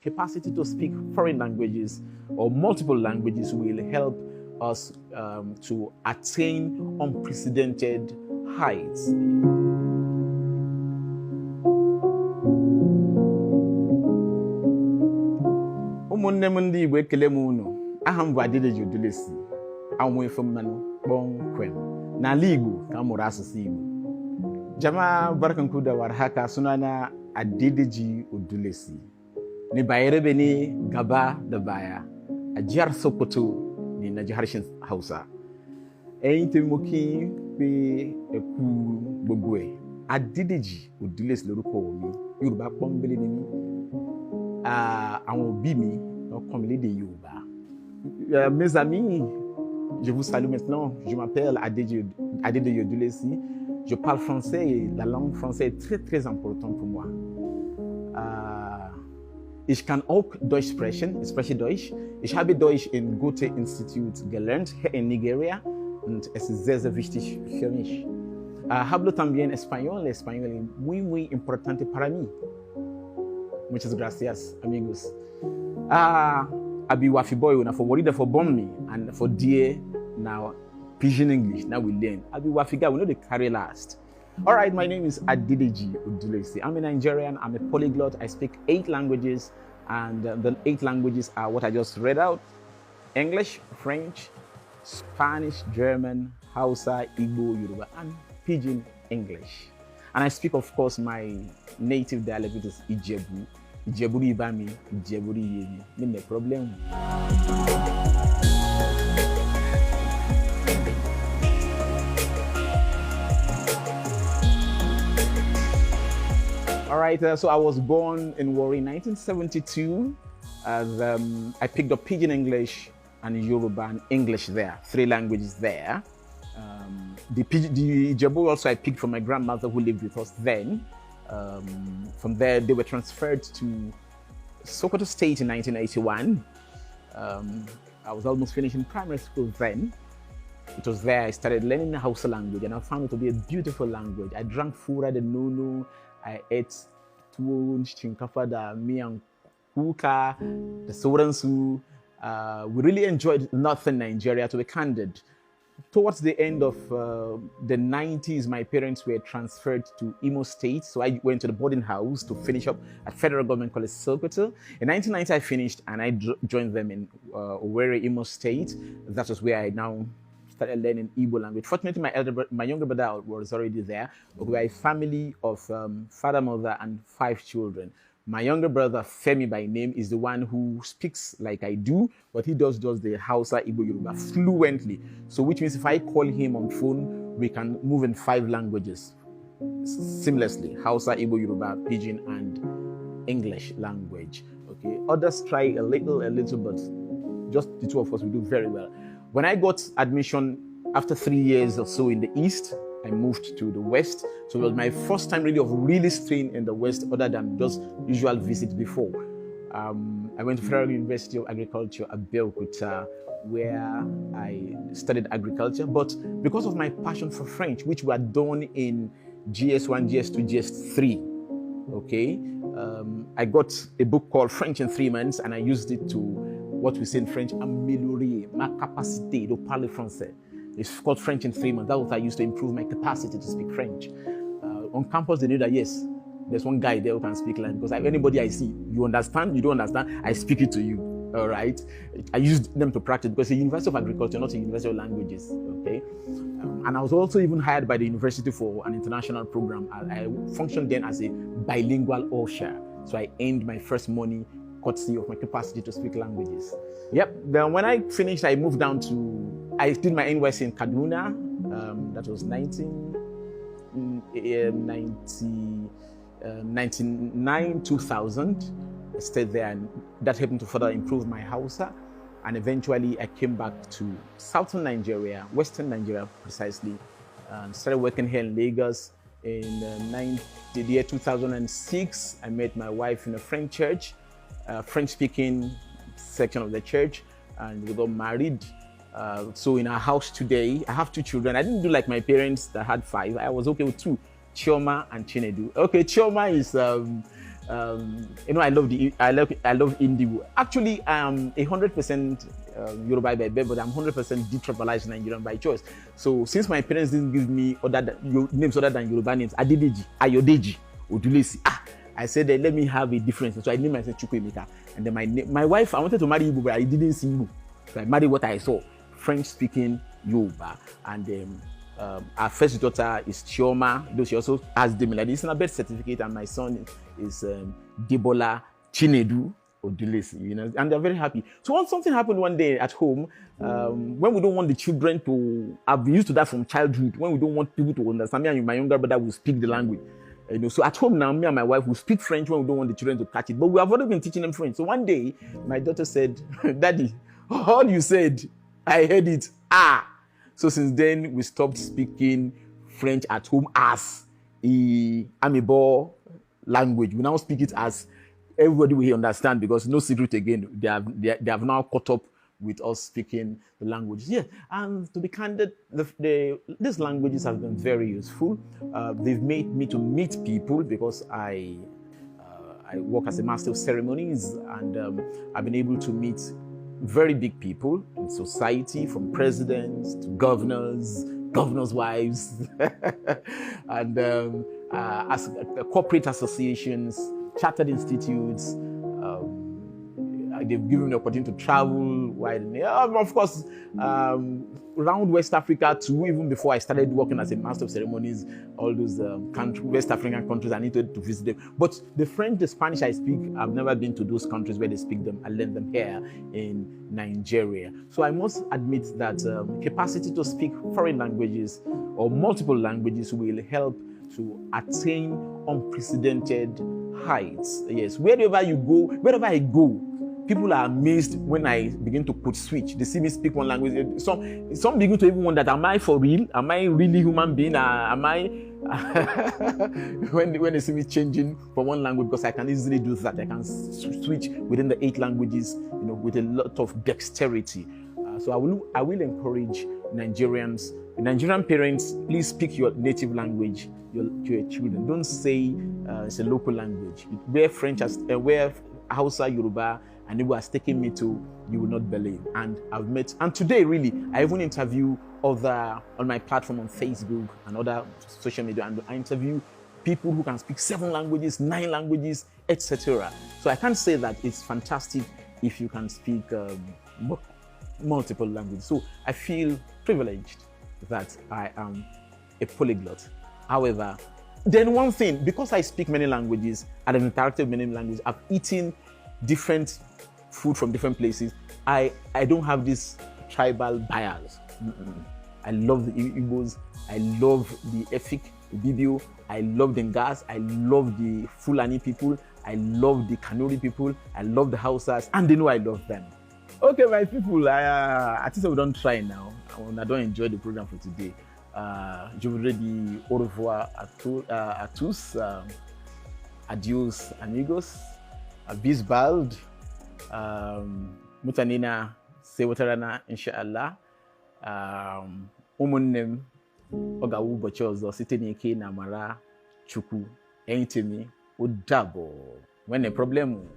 capacity to speak foreign languages or multiple languages will help us to attain unprecedented heights. Ụmụnne m ndị Igbo ekele m unu. Aha m bụ Adedeji Odulesi. Amụ ife mmanụ kpọmkwem. N'ala Igbo ka a mụrụ asụsụ Igbo. Jama'a barkanku da warhaka, sunana Adedeji Odulesi. Ni bayarabe ne gaba da baya a jihar Sokoto ne na jihar Hausa. Ẹ̀yin tèmi mo kí pé ẹ kú gbogbo ẹ̀. Adedeji Odulesi lórúkọ mi. Yorùbá pọ́nbélé ni mí. Àwọn òbí mi kọ́ mi lédè Yorùbá. Mes amis, je vous salue maintenant. Je m'appelle Adedeji Odulesi. Je parle français et la langue française est très, très importante pour moi. Ich kann auch Deutsch sprechen, ich spreche Deutsch. Ich habe Deutsch im Goethe-Institut gelernt, hier in Nigeria, und es ist sehr, sehr wichtig für mich. Hablo también español, español es muy, muy importante para mí. Muchas gracias, amigos. Abi wafi boy, una for worried for bomb me, and for dear now Pidgin English. Now we learn. Abi wafi guy, we know the carry last. All right, my name is Adedeji Odulesi. I'm a Nigerian. I'm a polyglot. I speak 8 languages, and the 8 languages are what I just read out: English, French, Spanish, German, Hausa, Igbo, Yoruba, and Pidgin English. And I speak, of course, my native dialect, which is Ijebu. Ijeburi Ibami, Ijeburi Yemi. No problem. All right, so I was born in Warri in 1972. I picked up Pidgin English and Yoruba and English there, 3 languages there. The Ijebu also I picked from my grandmother who lived with us then. From there, they were transferred to Sokoto State in 1981. I was almost finishing primary school then. It was there I started learning the Hausa language, and I found it to be a beautiful language. I drank fura de nono, I ate tuwo, shinkafa da miyan kuka, the sauransu. We really enjoyed northern Nigeria, to be candid. Towards the end of the 90s, my parents were transferred to Imo State, so I went to the boarding house to finish up at Federal Government College Sokoto. In 1990, I finished, and I joined them in Owerri, Imo State. That was where I now started learning Igbo language. Fortunately, my younger brother was already there. We are a family of father, mother, and 5 children. My younger brother, Femi by name, is the one who speaks like I do, but he does the Hausa, Igbo, Yoruba fluently. So which means if I call him on phone, we can move in 5 languages seamlessly: Hausa, Igbo, Yoruba, Pidgin, and English language. Okay, others try a little, but just the 2 of us, we do very well. When I got admission after 3 years or so in the East, I moved to the West. So it was my first time really staying in the West, other than just usual visits before. I went to Federal University of Agriculture at Abeokuta, where I studied agriculture. But because of my passion for French, which were done in GS1, GS2, GS3, okay, I got a book called French in 3 months, and I used it to, what we say in French, améliorer ma capacité de parler français. It's called French in 3 months. That was what I used to improve my capacity to speak French. On campus, they knew that, yes, there's one guy there who can speak language. Because anybody I see, you understand, you don't understand, I speak it to you, all right? I used them to practice, because the University of Agriculture, not the University of Languages, okay? And I was also even hired by the university for an international program. I functioned then as a bilingual usher. So I earned my first money courtesy of my capacity to speak languages. Yep, then when I finished, I moved down to, I did my NYC in Kaduna. That was 1999, 2000. I stayed there, and that helped me to further improve my Hausa. And eventually I came back to southern Nigeria, western Nigeria precisely, and started working here in Lagos. In the year 2006, I met my wife in a French church, French-speaking section of the church, and we got married. So in our house today, I have 2 children. I didn't do like my parents that had 5. I was okay with 2, Chioma and Chinedu. Okay, Chioma is I love Indigo. Actually, I'm 100% Yoruba by birth, but I'm 100% detribalized Nigerian by choice. So since my parents didn't give me names other than Yoruba names, Adedeji, Ayodeji, Odulesi, I said, let me have a difference. So I named myself Chukwuemeka. And then my wife, I wanted to marry Igbo, but I didn't see Igbo. So I married what I saw, French-speaking Yoruba. And our first daughter is Chioma, though she also has the like this in a birth certificate, and my son is Debola Chinedu Odulesi, and they're very happy. So when something happened one day at home, when we don't want the children to, I've been used to that from childhood, when we don't want people to understand, me and my younger brother will speak the language. So at home now, me and my wife will speak French when we don't want the children to catch it, but we have already been teaching them French. So one day, my daughter said, Daddy, all you said, I heard it. So since then, we stopped speaking French at home as a Amiibo language. We now speak it as everybody will understand, because no secret again, they have now caught up with us speaking the languages. Yeah, and to be candid, these languages have been very useful. They've made me to meet people, because I work as a master of ceremonies, and I've been able to meet very big people in society, from presidents to governors' wives, and as corporate associations, chartered institutes. They've given me the opportunity to travel widely. Of course, around West Africa too. Even before I started working as a master of ceremonies, all those West African countries, I needed to visit them. But the French, the Spanish I speak, I've never been to those countries where they speak them. I learned them here in Nigeria. So I must admit that capacity to speak foreign languages or multiple languages will help to attain unprecedented heights. Yes, wherever I go, people are amazed when I begin to code switch. They see me speak one language. Some begin to even wonder, am I for real? Am I really human being? Am I when they see me changing from one language, because I can easily do that. I can switch within the 8 languages, with a lot of dexterity. So I will encourage Nigerian parents, please speak your native language to your children. Don't say it's a local language. Where where Hausa, Yoruba, and Igbo has taken me to, you will not believe. And today really, I even interview on my platform on Facebook and other social media, and I interview people who can speak 7 languages, 9 languages, etc. So I can say that it's fantastic if you can speak multiple languages. So I feel privileged that I am a polyglot. However, then one thing, because I speak many languages and I've interacted with many languages, I've eaten different food from different places, I don't have this tribal bias. I love the Igbos, I love the Efik, the Bibio, I love the Ngas, I love the Fulani people, I love the Kanuri people, I love the Hausas, and they know I love them. Okay, my people, I think we don't try now. I don't enjoy the program for today. Je voudrais dire au revoir à tous. Adios, amigos. Bis bald. Mutanina sewatarana, inshallah. Umunnem ogawu bochozo sitenike na mara chuku entimi udabo. When a problem.